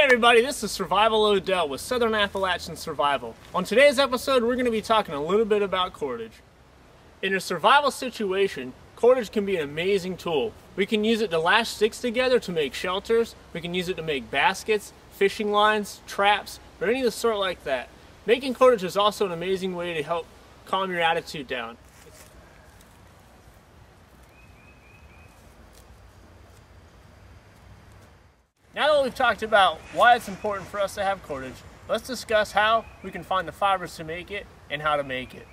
everybody, this is Survival Odell with Southern Appalachian Survival. On today's episode, we're going to be talking a little bit about cordage. In a survival situation, cordage can be an amazing tool. We can use it to lash sticks together to make shelters. We can use it to make baskets, fishing lines, traps, or any of the sort like that. Making cordage is also an amazing way to help calm your attitude down. Now that we've talked about why it's important for us to have cordage, let's discuss how we can find the fibers to make it and how to make it.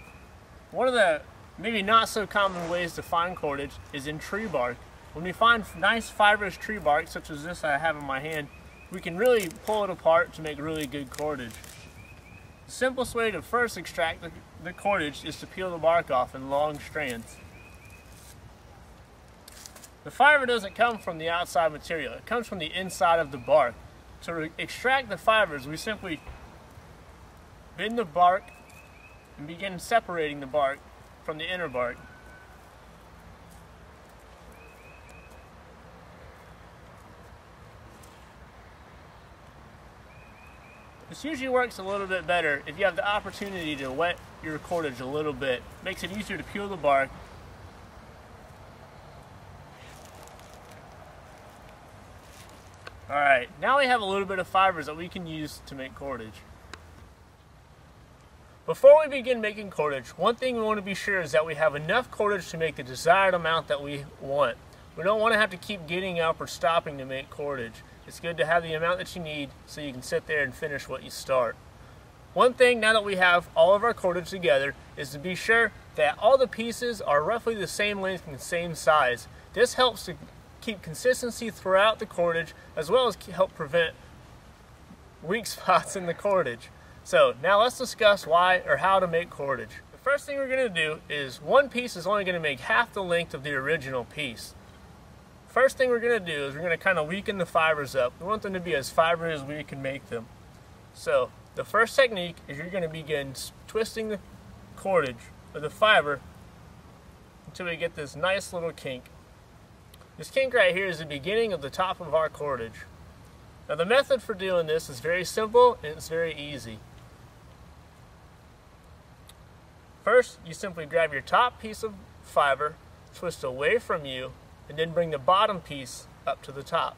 One of the maybe not so common ways to find cordage is in tree bark. When we find nice fibrous tree bark, such as this I have in my hand, we can really pull it apart to make really good cordage. The simplest way to first extract the cordage is to peel the bark off in long strands. The fiber doesn't come from the outside material, it comes from the inside of the bark. To extract the fibers, we simply bend the bark and begin separating the bark from the inner bark. This usually works a little bit better if you have the opportunity to wet your cordage a little bit. Makes it easier to peel the bark. Alright, now we have a little bit of fibers that we can use to make cordage. Before we begin making cordage, one thing we want to be sure is that we have enough cordage to make the desired amount that we want. We don't want to have to keep getting up or stopping to make cordage. It's good to have the amount that you need so you can sit there and finish what you start. One thing, now that we have all of our cordage together, is to be sure that all the pieces are roughly the same length and the same size. This helps to keep consistency throughout the cordage, as well as help prevent weak spots in the cordage. So now let's discuss why or how to make cordage. The first thing we're going to do is one piece is only going to make half the length of the original piece. First thing we're going to do is we're going to kind of weaken the fibers up. We want them to be as fibrous as we can make them. So the first technique is you're going to begin twisting the cordage or the fiber until we get this nice little kink. This kink right here is the beginning of the top of our cordage. Now the method for doing this is very simple and it's very easy. First, you simply grab your top piece of fiber, twist away from you, and then bring the bottom piece up to the top.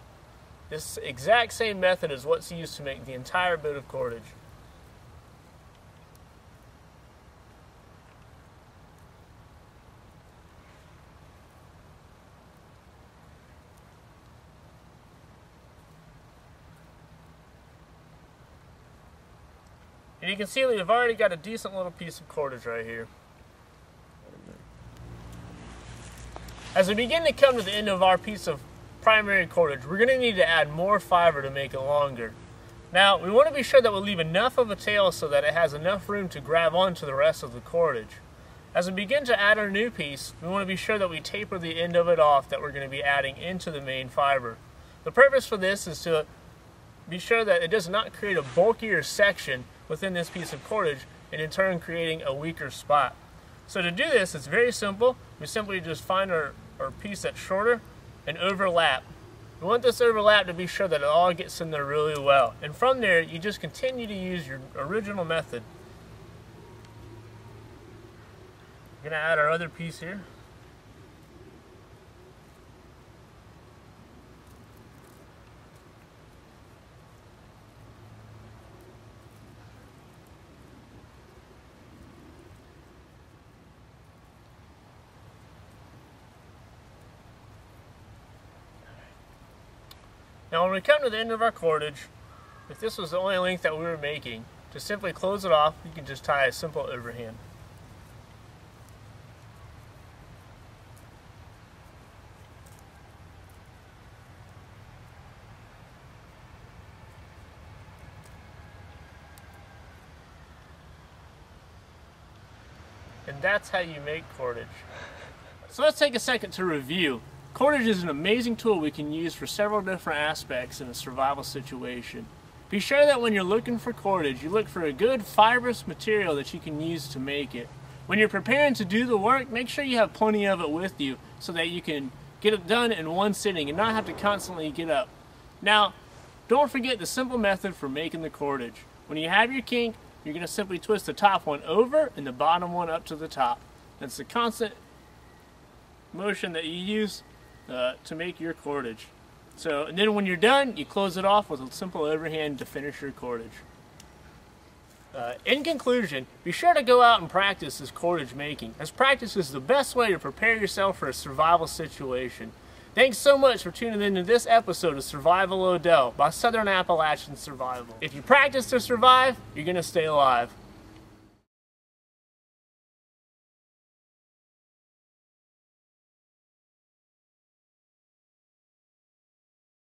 This exact same method is what's used to make the entire bit of cordage. And you can see that we've already got a decent little piece of cordage right here. As we begin to come to the end of our piece of primary cordage, we're going to need to add more fiber to make it longer. Now, we want to be sure that we leave enough of a tail so that it has enough room to grab onto the rest of the cordage. As we begin to add our new piece, we want to be sure that we taper the end of it off that we're going to be adding into the main fiber. The purpose for this is to be sure that it does not create a bulkier section within this piece of cordage and in turn creating a weaker spot. So to do this, it's very simple. We simply just find our piece that's shorter and overlap. We want this overlap to be sure that it all gets in there really well. And from there, you just continue to use your original method. We're going to add our other piece here. Now when we come to the end of our cordage, if this was the only length that we were making, to simply close it off, you can just tie a simple overhand. And that's how you make cordage. So let's take a second to review. Cordage is an amazing tool we can use for several different aspects in a survival situation. Be sure that when you're looking for cordage, you look for a good fibrous material that you can use to make it. When you're preparing to do the work, make sure you have plenty of it with you so that you can get it done in one sitting and not have to constantly get up. Now, Don't forget the simple method for making the cordage. When you have your kink, you're going to simply twist the top one over and the bottom one up to the top. That's the constant motion that you use to make your cordage. So, and then when you're done, you close it off with a simple overhand to finish your cordage. In conclusion, be sure to go out and practice this cordage making, as practice is the best way to prepare yourself for a survival situation. Thanks so much for tuning in to this episode of Survival Odell by Southern Appalachian Survival. If you practice to survive, you're going to stay alive.